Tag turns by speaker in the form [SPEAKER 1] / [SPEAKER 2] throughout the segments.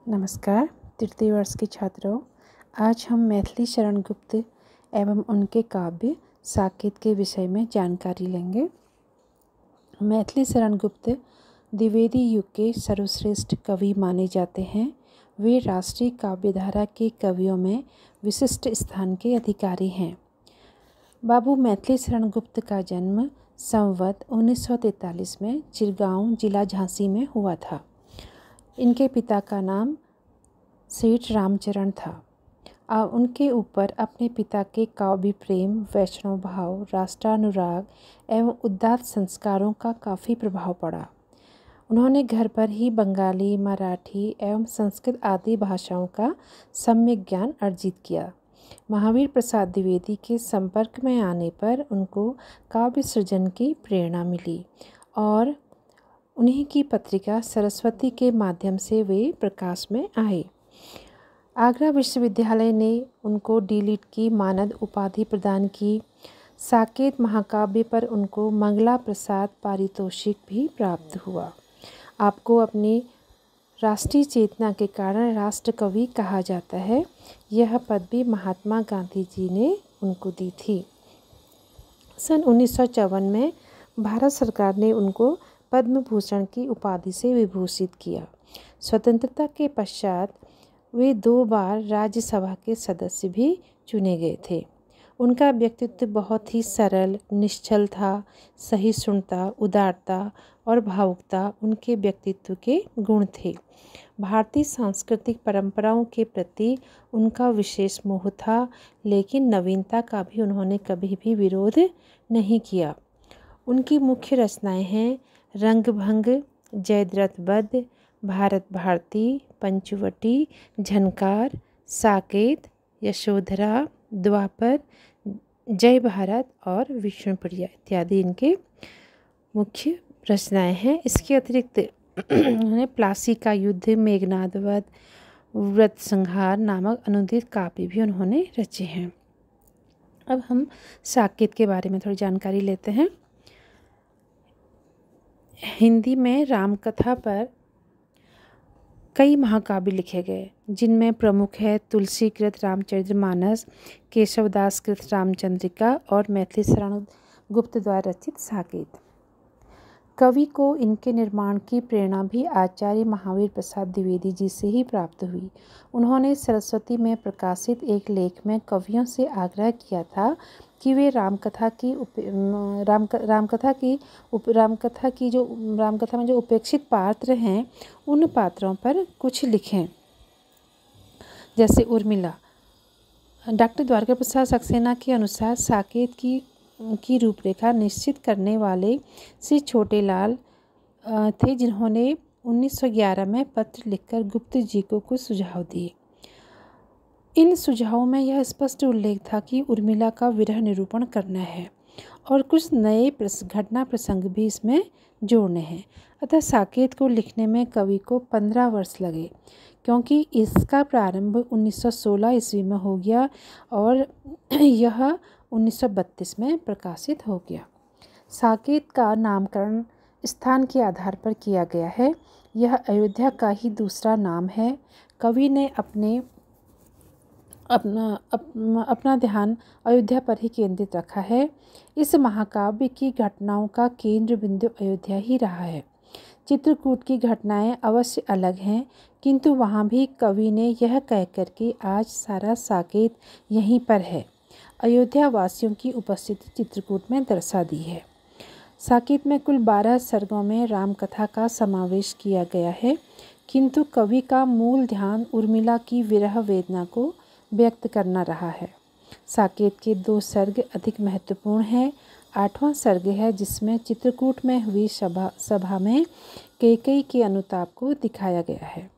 [SPEAKER 1] नमस्कार तृतीय वर्ष के छात्रों, आज हम मैथिली शरण गुप्त एवं उनके काव्य साकेत के विषय में जानकारी लेंगे। मैथिली शरण गुप्त द्विवेदी युग के सर्वश्रेष्ठ कवि माने जाते हैं। वे राष्ट्रीय काव्यधारा के कवियों में विशिष्ट स्थान के अधिकारी हैं। बाबू मैथिली शरण गुप्त का जन्म संवत 1943 में चिरगांव जिला झांसी में हुआ था। इनके पिता का नाम सेठ रामचरण था। उनके ऊपर अपने पिता के काव्य प्रेम, वैष्णव भाव, राष्ट्रानुराग एवं उदात्त संस्कारों का काफ़ी प्रभाव पड़ा। उन्होंने घर पर ही बंगाली, मराठी एवं संस्कृत आदि भाषाओं का सम्यक ज्ञान अर्जित किया। महावीर प्रसाद द्विवेदी के संपर्क में आने पर उनको काव्य सृजन की प्रेरणा मिली और उन्हीं की पत्रिका सरस्वती के माध्यम से वे प्रकाश में आए। आगरा विश्वविद्यालय ने उनको डी.लिट की मानद उपाधि प्रदान की। साकेत महाकाव्य पर उनको मंगला प्रसाद पारितोषिक भी प्राप्त हुआ। आपको अपनी राष्ट्रीय चेतना के कारण राष्ट्रकवि कहा जाता है। यह पद भी महात्मा गांधी जी ने उनको दी थी। सन 1954 में भारत सरकार ने उनको पद्म भूषण की उपाधि से विभूषित किया। स्वतंत्रता के पश्चात वे 2 बार राज्यसभा के सदस्य भी चुने गए थे। उनका व्यक्तित्व बहुत ही सरल, निश्चल था। सहिष्णुता, उदारता और भावुकता उनके व्यक्तित्व के गुण थे। भारतीय सांस्कृतिक परंपराओं के प्रति उनका विशेष मोह था, लेकिन नवीनता का भी उन्होंने कभी भी विरोध नहीं किया। उनकी मुख्य रचनाएं हैं रंगभंग, जयद्रथ वध, भारत भारती, पंचवटी, झनकार, साकेत, यशोधरा, द्वापर, जय भारत और विष्णुप्रिया इत्यादि इनके मुख्य रचनाएं हैं। इसके अतिरिक्त उन्होंने प्लासी का युद्ध, मेघनाद वध, व्रत संहार नामक अनुदित काव्य भी उन्होंने रचे हैं। अब हम साकेत के बारे में थोड़ी जानकारी लेते हैं। हिंदी में रामकथा पर कई महाकाव्य लिखे गए, जिनमें प्रमुख है तुलसीकृत रामचरितमानस, केशवदास कृत रामचंद्रिका और मैथिली शरण गुप्त द्वारा रचित साकेत। कवि को इनके निर्माण की प्रेरणा भी आचार्य महावीर प्रसाद द्विवेदी जी से ही प्राप्त हुई। उन्होंने सरस्वती में प्रकाशित एक लेख में कवियों से आग्रह किया था कि वे रामकथा में जो उपेक्षित पात्र हैं उन पात्रों पर कुछ लिखें, जैसे उर्मिला। डॉक्टर द्वारका प्रसाद सक्सेना के अनुसार साकेत की रूपरेखा निश्चित करने वाले श्री छोटेलाल थे, जिन्होंने 1911 में पत्र लिखकर गुप्त जी को कुछ सुझाव दिए। इन सुझावों में यह स्पष्ट उल्लेख था कि उर्मिला का विरह निरूपण करना है और कुछ नए घटना प्रसंग भी इसमें जोड़ने हैं। अतः साकेत को लिखने में कवि को 15 वर्ष लगे, क्योंकि इसका प्रारंभ 1916 ईस्वी में हो गया और यह 1932 में प्रकाशित हो गया। साकेत का नामकरण स्थान के आधार पर किया गया है। यह अयोध्या का ही दूसरा नाम है। कवि ने अपना ध्यान अयोध्या पर ही केंद्रित रखा है। इस महाकाव्य की घटनाओं का केंद्र बिंदु अयोध्या ही रहा है। चित्रकूट की घटनाएं अवश्य अलग हैं, किंतु वहाँ भी कवि ने यह कहकर कि आज सारा साकेत यहीं पर है, अयोध्या वासियों की उपस्थिति चित्रकूट में दर्शा दी है। साकेत में कुल 12 सर्गों में रामकथा का समावेश किया गया है, किंतु कवि का मूल ध्यान उर्मिला की विरह वेदना को व्यक्त करना रहा है। साकेत के 2 सर्ग अधिक महत्वपूर्ण हैं। 8वां सर्ग है जिसमें चित्रकूट में हुई सभा में कैकेयी के अनुताप को दिखाया गया है।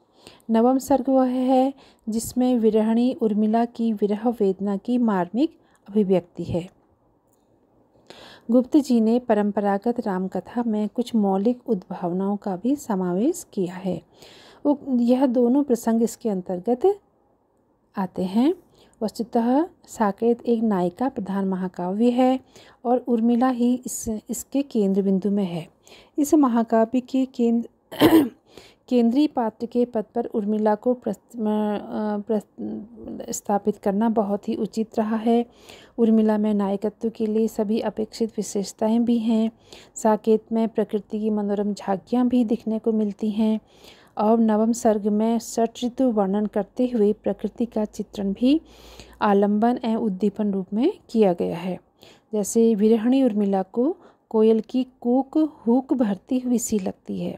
[SPEAKER 1] 9वां सर्ग वह है जिसमें विरहिणी उर्मिला की विरह वेदना की मार्मिक अभिव्यक्ति है। गुप्त जी ने परंपरागत रामकथा में कुछ मौलिक उद्भावनाओं का भी समावेश किया है। यह दोनों प्रसंग इसके अंतर्गत आते हैं। वस्तुतः साकेत एक नायिका प्रधान महाकाव्य है और उर्मिला ही इसके केंद्र बिंदु में है। इस महाकाव्य के केंद्रीय पात्र के पद पर उर्मिला को स्थापित करना बहुत ही उचित रहा है। उर्मिला में नायकत्व के लिए सभी अपेक्षित विशेषताएं भी हैं। साकेत में प्रकृति की मनोरम झांकियां भी दिखने को मिलती हैं और नवम सर्ग में षट ऋतु वर्णन करते हुए प्रकृति का चित्रण भी आलंबन एवं उद्दीपन रूप में किया गया है। जैसे विरहिणी उर्मिला को कोयल की कूक हुक भरती हुई सी लगती है।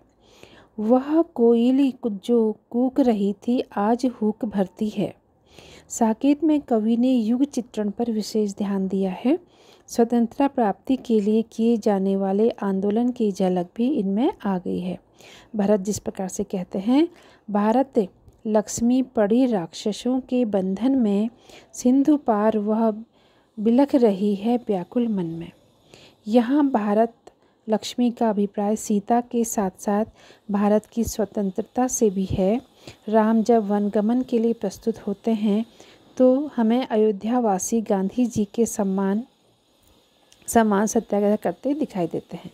[SPEAKER 1] वह कोयली जो कूक रही थी आज हुक भरती है। साकेत में कवि ने युग चित्रण पर विशेष ध्यान दिया है। स्वतंत्रता प्राप्ति के लिए किए जाने वाले आंदोलन की झलक भी इनमें आ गई है। भरत जिस प्रकार से कहते हैं, भारत लक्ष्मी पड़ी राक्षसों के बंधन में, सिंधु पार वह बिलख रही है व्याकुल मन में। यहाँ भारत लक्ष्मी का अभिप्राय सीता के साथ साथ भारत की स्वतंत्रता से भी है। राम जब वनगमन के लिए प्रस्तुत होते हैं तो हमें अयोध्यावासी गांधी जी के समान सत्याग्रह करते दिखाई देते हैं।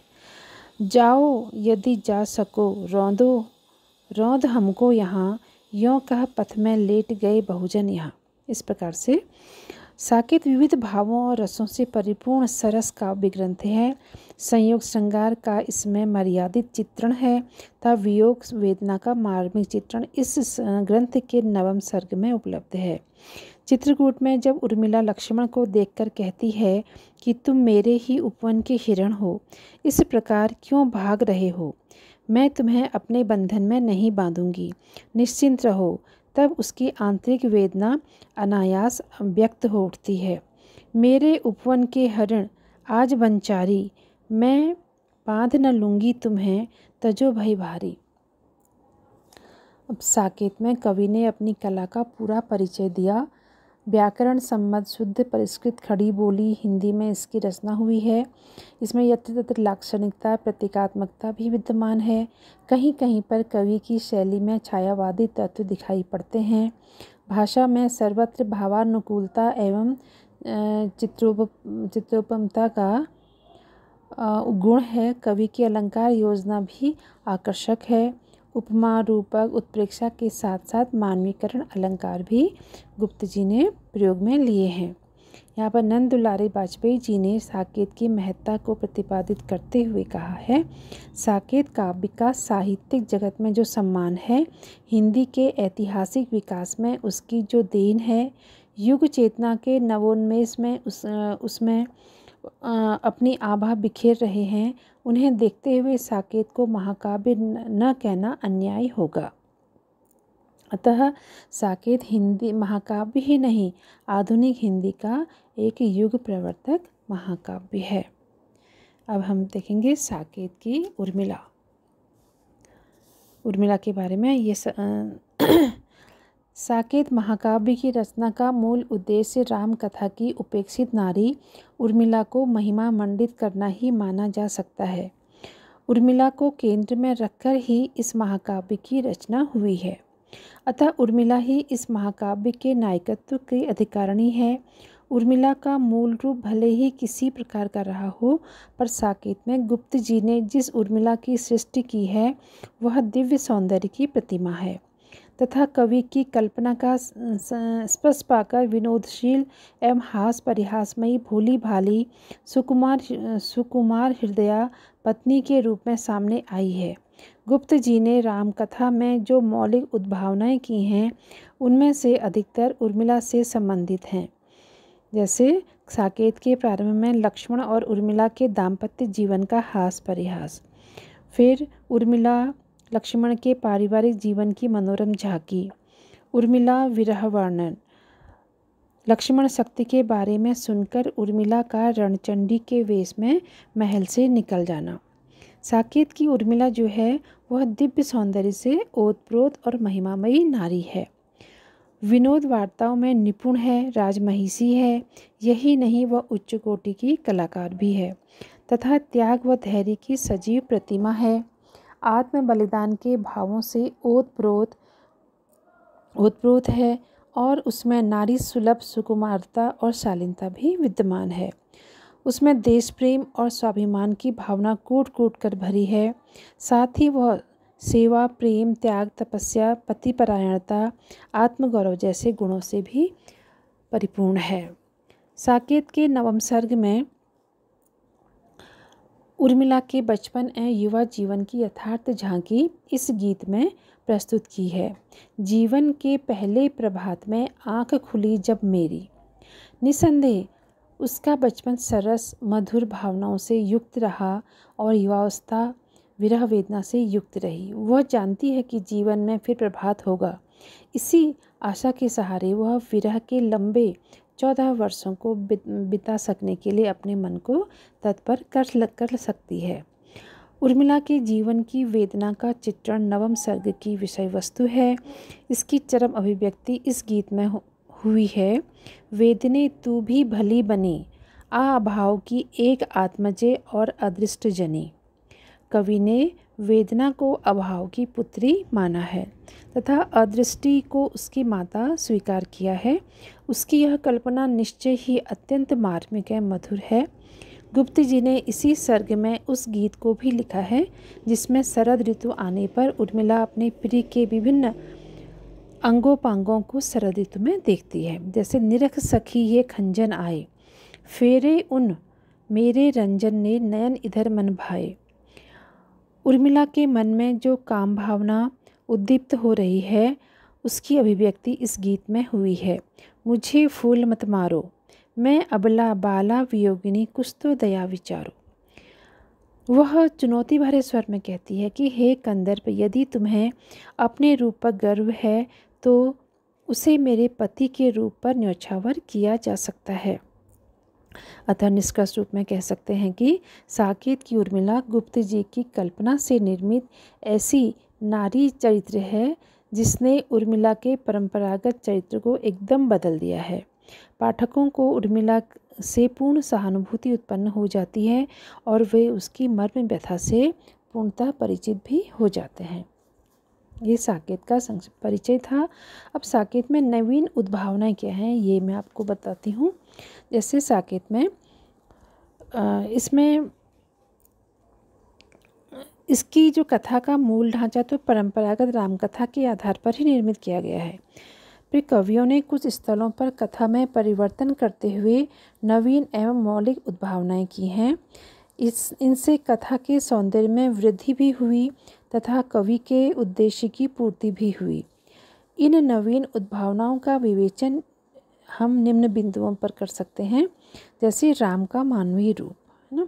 [SPEAKER 1] जाओ यदि जा सको रौंद हमको यहाँ, यों कह पथ में लेट गए बहुजन यहाँ। इस प्रकार से साकेत विविध भावों और रसों से परिपूर्ण सरस काव्य ग्रंथ है। संयोग श्रृंगार का इसमें मर्यादित चित्रण है तथा वियोग वेदना का मार्मिक चित्रण इस ग्रंथ के नवम सर्ग में उपलब्ध है। चित्रकूट में जब उर्मिला लक्ष्मण को देखकर कहती है कि तुम मेरे ही उपवन के हिरण हो, इस प्रकार क्यों भाग रहे हो, मैं तुम्हें अपने बंधन में नहीं बांधूंगी, निश्चिंत रहो, तब उसकी आंतरिक वेदना अनायास व्यक्त हो उठती है। मेरे उपवन के हरण आज वनचारी, मैं बांध न लूँगी तुम्हें, तजो भई भारी। अब साकेत में कवि ने अपनी कला का पूरा परिचय दिया। व्याकरण सम्मत शुद्ध परिष्कृत खड़ी बोली हिंदी में इसकी रचना हुई है। इसमें यत्र तत्र लाक्षणिकता प्रतीकात्मकता भी विद्यमान है। कहीं कहीं पर कवि की शैली में छायावादी तत्व दिखाई पड़ते हैं। भाषा में सर्वत्र भावानुकूलता एवं चित्रोपमता का गुण है। कवि की अलंकार योजना भी आकर्षक है। उपमा रूपक उत्प्रेक्षा के साथ साथ मानवीकरण अलंकार भी गुप्त जी ने प्रयोग में लिए हैं। यहाँ पर नंद दुलारी वाजपेयी जी ने साकेत की महत्ता को प्रतिपादित करते हुए कहा है, साकेत काव्य का साहित्यिक जगत में जो सम्मान है, हिंदी के ऐतिहासिक विकास में उसकी जो देन है, युग चेतना के नवोन्मेष में उसमें अपनी आभा बिखेर रहे हैं, उन्हें देखते हुए साकेत को महाकाव्य न कहना अन्याय होगा। अतः साकेत हिंदी महाकाव्य ही नहीं, आधुनिक हिंदी का एक युग प्रवर्तक महाकाव्य है। अब हम देखेंगे साकेत की उर्मिला के बारे में। ये साकेत महाकाव्य की रचना का मूल उद्देश्य राम कथा की उपेक्षित नारी उर्मिला को महिमा मंडित करना ही माना जा सकता है। उर्मिला को केंद्र में रखकर ही इस महाकाव्य की रचना हुई है। अतः उर्मिला ही इस महाकाव्य के नायकत्व की अधिकारिणी है। उर्मिला का मूल रूप भले ही किसी प्रकार का रहा हो, पर साकेत में गुप्त जी ने जिस उर्मिला की सृष्टि की है वह दिव्य सौंदर्य की प्रतिमा है तथा कवि की कल्पना का स्पर्श पाकर विनोदशील एवं हास परिहासमयी भोली भाली सुकुमार हृदया पत्नी के रूप में सामने आई है। गुप्त जी ने रामकथा में जो मौलिक उद्भावनाएं की हैं उनमें से अधिकतर उर्मिला से संबंधित हैं। जैसे साकेत के प्रारंभ में लक्ष्मण और उर्मिला के दाम्पत्य जीवन का हास परिहास, फिर उर्मिला लक्ष्मण के पारिवारिक जीवन की मनोरम झांकी, उर्मिला विरह वर्णन, लक्ष्मण शक्ति के बारे में सुनकर उर्मिला का रणचंडी के वेश में महल से निकल जाना। साकेत की उर्मिला जो है वह दिव्य सौंदर्य से ओतप्रोत और महिमामयी नारी है। विनोद वार्ताओं में निपुण है, राजमहिषी है, यही नहीं वह उच्च कोटि की कलाकार भी है तथा त्याग व धैर्य की सजीव प्रतिमा है। आत्म बलिदान के भावों से ओतप्रोत है और उसमें नारी सुलभ सुकुमारता और शालीनता भी विद्यमान है। उसमें देश प्रेम और स्वाभिमान की भावना कूट कूट कर भरी है। साथ ही वह सेवा, प्रेम, त्याग, तपस्या, पतिपरायणता, आत्मगौरव जैसे गुणों से भी परिपूर्ण है। साकेत के नवम सर्ग में उर्मिला के बचपन एवं युवा जीवन की यथार्थ झांकी इस गीत में प्रस्तुत की है। जीवन के पहले प्रभात में आँख खुली जब मेरी, निसंदेह उसका बचपन सरस मधुर भावनाओं से युक्त रहा और युवावस्था विरह वेदना से युक्त रही। वह जानती है कि जीवन में फिर प्रभात होगा। इसी आशा के सहारे वह विरह के लंबे 14 वर्षों को बिता सकने के लिए अपने मन को तत्पर कर सकती है। उर्मिला के जीवन की वेदना का चित्रण नवम सर्ग की विषय वस्तु है। इसकी चरम अभिव्यक्ति इस गीत में हुई है। वेदने तू भी भली बनी, आ अभाव की एक आत्मजे और अदृष्ट जनी। कवि ने वेदना को अभाव की पुत्री माना है तथा अदृष्टि को उसकी माता स्वीकार किया है। उसकी यह कल्पना निश्चय ही अत्यंत मार्मिक एवं मधुर है। गुप्त जी ने इसी सर्ग में उस गीत को भी लिखा है जिसमें शरद ऋतु आने पर उर्मिला अपने प्रिय के विभिन्न अंगोपांगों को शरद ऋतु में देखती है। जैसे निरख सखी ये खंजन आए, फेरे उन मेरे रंजन ने नयन इधर मन भाए। उर्मिला के मन में जो काम भावना उद्दीप्त हो रही है उसकी अभिव्यक्ति इस गीत में हुई है। मुझे फूल मत मारो, मैं अबला बाला वियोगिनी, कुछ तो दया विचारो। वह चुनौती भरे स्वर में कहती है कि हे कंदर्प, यदि तुम्हें अपने रूप पर गर्व है तो उसे मेरे पति के रूप पर न्यौछावर किया जा सकता है। अतः निष्कर्ष रूप में कह सकते हैं कि साकेत की उर्मिला गुप्त जी की कल्पना से निर्मित ऐसी नारी चरित्र है जिसने उर्मिला के परंपरागत चरित्र को एकदम बदल दिया है। पाठकों को उर्मिला से पूर्ण सहानुभूति उत्पन्न हो जाती है और वे उसकी मर्म व्यथा से पूर्णतः परिचित भी हो जाते हैं। ये साकेत का संक्षिप्त परिचय था। अब साकेत में नवीन उद्भावनाएं क्या हैं ये मैं आपको बताती हूँ। जैसे साकेत में इसमें इसकी जो कथा का मूल ढांचा तो परंपरागत रामकथा के आधार पर ही निर्मित किया गया है। फिर कवियों ने कुछ स्थलों पर कथा में परिवर्तन करते हुए नवीन एवं मौलिक उद्भावनाएं की हैं। इनसे कथा के सौंदर्य में वृद्धि भी हुई तथा कवि के उद्देश्य की पूर्ति भी हुई। इन नवीन उद्भावनाओं का विवेचन हम निम्न बिंदुओं पर कर सकते हैं। जैसे राम का मानवीय रूप, है ना।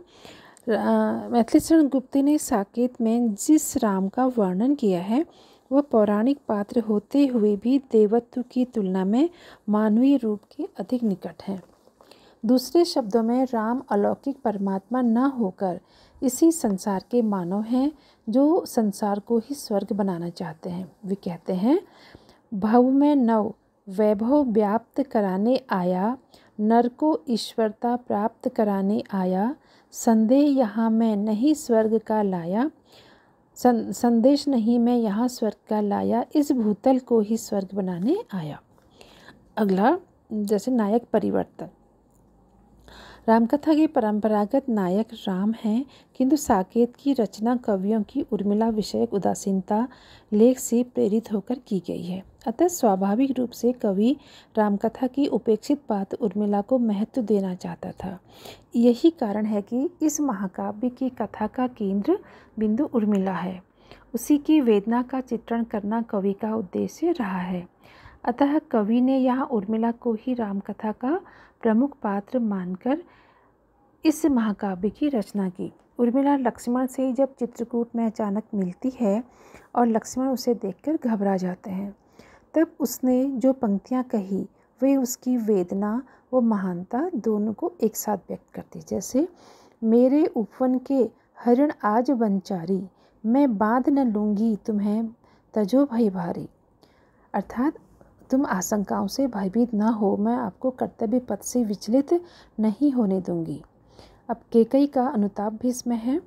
[SPEAKER 1] मैथिली शरण गुप्त ने साकेत में जिस राम का वर्णन किया है वह पौराणिक पात्र होते हुए भी देवत्व की तुलना में मानवीय रूप के अधिक निकट हैं। दूसरे शब्दों में राम अलौकिक परमात्मा न होकर इसी संसार के मानव हैं जो संसार को ही स्वर्ग बनाना चाहते हैं। वे कहते हैं, भव में नव वैभव व्याप्त कराने आया, नर को ईश्वरता प्राप्त कराने आया, संदेह यहाँ मैं नहीं स्वर्ग का लाया, संदेश नहीं मैं यहाँ स्वर्ग का लाया, इस भूतल को ही स्वर्ग बनाने आया। अगला, जैसे नायक परिवर्तन। रामकथा के परंपरागत नायक राम हैं, किंतु साकेत की रचना कवियों की उर्मिला विषयक उदासीनता लेख से प्रेरित होकर की गई है। अतः स्वाभाविक रूप से कवि रामकथा की उपेक्षित पात्र उर्मिला को महत्व देना चाहता था। यही कारण है कि इस महाकाव्य की कथा का केंद्र बिंदु उर्मिला है। उसी की वेदना का चित्रण करना कवि का उद्देश्य रहा है। अतः कवि ने यहाँ उर्मिला को ही रामकथा का प्रमुख पात्र मानकर इस महाकाव्य की रचना की। उर्मिला लक्ष्मण से जब चित्रकूट में अचानक मिलती है और लक्ष्मण उसे देखकर घबरा जाते हैं, तब उसने जो पंक्तियाँ कही वे उसकी वेदना व महानता दोनों को एक साथ व्यक्त करती। जैसे, मेरे उपवन के हरिण आज वनचारी, मैं बांध न लूँगी तुम्हें तजो भय भारी। अर्थात तुम आशंकाओं से भयभीत न हो, मैं आपको कर्तव्य पथ से विचलित नहीं होने दूंगी। अब कैकेयी का अनुताप भी इसमें है।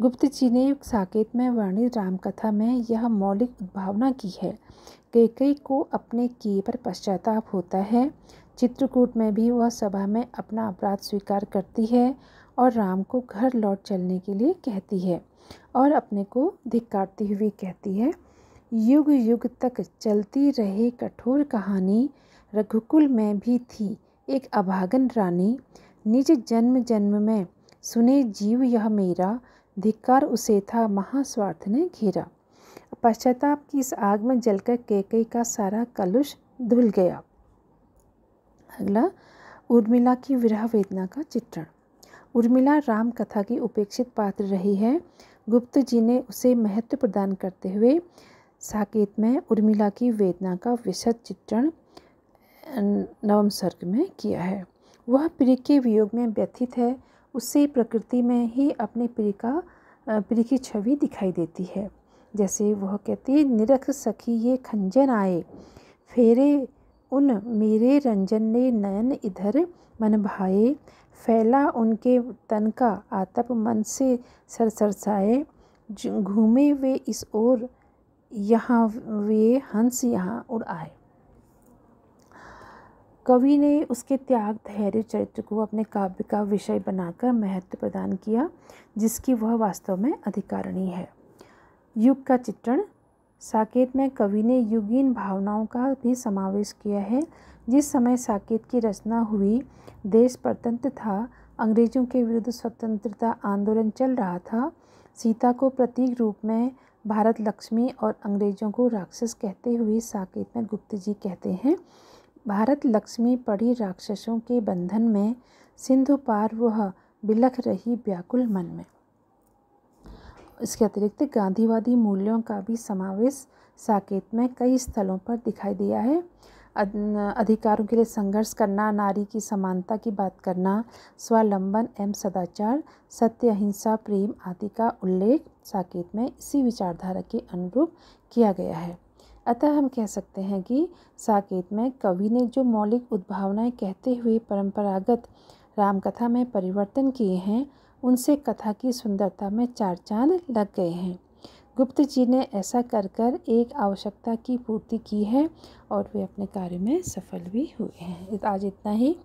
[SPEAKER 1] गुप्त जी ने साकेत में वर्णित रामकथा में यह मौलिक उद्भावना की है। कैकेयी को अपने किए पर पश्चाताप होता है। चित्रकूट में भी वह सभा में अपना अपराध स्वीकार करती है और राम को घर लौट चलने के लिए कहती है। और अपने को धिक्कारती हुई कहती है, युग युग तक चलती रहे कठोर कहानी, रघुकुल में भी थी एक अभागन रानी। निज जन्म जन्म में सुने जीव यह मेरा, धिक्कार उसे था महास्वार्थ ने घेरा। पश्चाताप की इस आग में जलकर कैकेयी का सारा कलुष धुल गया। अगला, उर्मिला की विरह वेदना का चित्रण। उर्मिला राम कथा की उपेक्षित पात्र रही है। गुप्त जी ने उसे महत्व प्रदान करते हुए साकेत में उर्मिला की वेदना का विशद चित्रण 9वें सर्ग में किया है। वह प्रिय के वियोग में व्यथित है। उससे प्रकृति में ही अपने प्रिय की छवि दिखाई देती है। जैसे वह कहती है, निरख सखी ये खंजन आए, फेरे उन मेरे रंजन ने नयन इधर मन भाए, फैला उनके तन का आतप मन से सरसरसाए, घूमे वे इस ओर यहाँ वे हंस यहाँ उड़ आए। कवि ने उसके त्याग धैर्य चरित्र को अपने काव्य का विषय बनाकर महत्व प्रदान किया, जिसकी वह वास्तव में अधिकारिणी है। युग का चित्रण। साकेत में कवि ने युगीन भावनाओं का भी समावेश किया है। जिस समय साकेत की रचना हुई, देश परतंत्र था, अंग्रेजों के विरुद्ध स्वतंत्रता आंदोलन चल रहा था। सीता को प्रतीक रूप में भारत लक्ष्मी और अंग्रेजों को राक्षस कहते हुए साकेत में गुप्त जी कहते हैं, भारत लक्ष्मी पड़ी राक्षसों के बंधन में, सिंधु पार वह बिलख रही व्याकुल मन में। इसके अतिरिक्त गांधीवादी मूल्यों का भी समावेश साकेत में कई स्थलों पर दिखाई दिया है। अधिकारों के लिए संघर्ष करना, नारी की समानता की बात करना, स्वावलंबन एवं सदाचार, सत्य, अहिंसा, प्रेम आदि का उल्लेख साकेत में इसी विचारधारा के अनुरूप किया गया है। अतः हम कह सकते हैं कि साकेत में कवि ने जो मौलिक उद्भावनाएं कहते हुए परंपरागत रामकथा में परिवर्तन किए हैं, उनसे कथा की सुंदरता में चार चांद लग गए हैं। गुप्त जी ने ऐसा कर कर एक आवश्यकता की पूर्ति की है और वे अपने कार्य में सफल भी हुए हैं। आज इतना ही।